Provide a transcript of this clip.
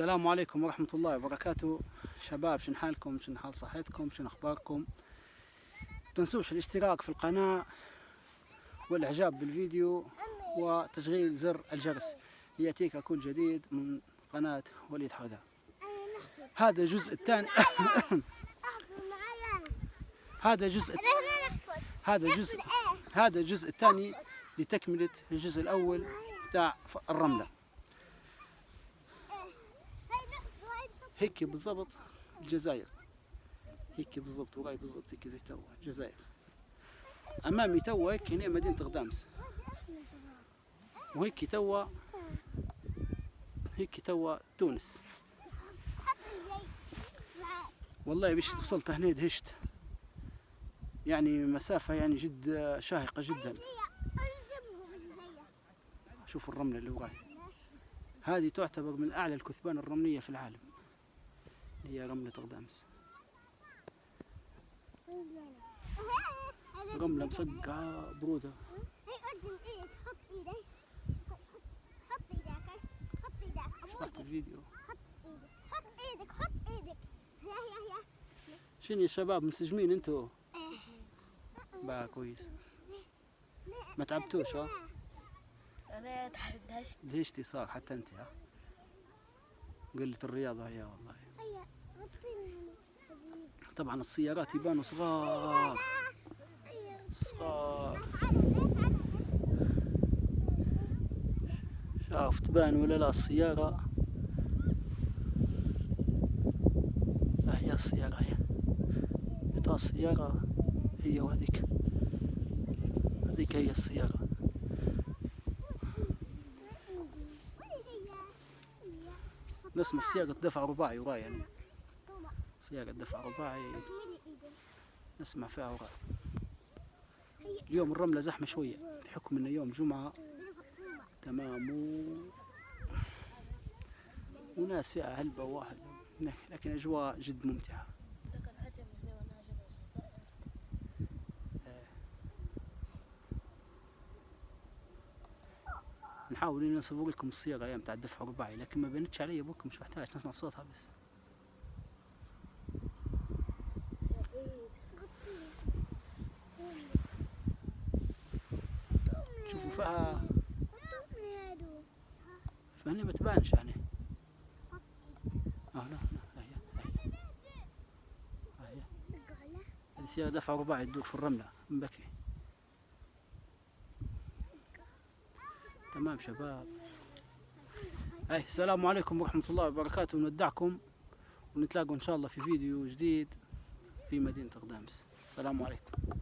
السلام عليكم ورحمة الله وبركاته. شباب، شن حالكم؟ شن حال صحتكم؟ شن أخباركم؟ تنسوش الاشتراك في القناة والإعجاب بالفيديو وتشغيل زر الجرس ليأتيك كل جديد من قناة وليد حوذا. هذا الجزء الثاني هذا الجزء الثاني لتكملة الجزء الأول تاع الرملة. هيك بالضبط الجزائر، هيك بالضبط وراي بالضبط هيك زي توا الجزائر. امامي توا هيك هنا مدينة غدامس، وهيك توا تونس. والله بيش وصلت هنا دهشت، يعني مسافة يعني جد شاهقة جدا. شوفوا الرملة اللي وراي، هذه تعتبر من أعلى الكثبان الرملية في العالم، هي رملة غدامس. رملة مسقعة برودة. شفت الفيديو؟ حط ايدك. شنو يا شباب، منسجمين انتو؟ بقى كويس. ما تعبتوش ها؟ انا دهشتي صار حتى انت ها؟ قلة الرياضة هي والله. طبعا السيارات يبانوا صغار. شاف تبان ولا لا السيارة؟ هي السيارة، هي السيارة هي، وهذيك هي السيارة. نسمع في سيارة دفع رباعي وراي، يعني سيارة دفع رباعي نسمع فيها وراي. اليوم الرملة زحمة شوية بحكم انه يوم جمعة، تمام، وناس فيها هلبة واحد، لكن أجواء جد ممتعة. نحاول إن نصور لكم الصيغة أيام تاع الدفع الرباعي، لكن ما بنتش علي بكم، مش محتاج نسمع في صوتها بس. شوفوا فيها فهني ما تبانش يعني. لا هي هذه سيارة دفع رباعي تدور في الرملة من بكي. تمام شباب. السلام عليكم ورحمة الله وبركاته. نودعكم ونتلاقوا إن شاء الله في فيديو جديد في مدينة غدامس. السلام عليكم.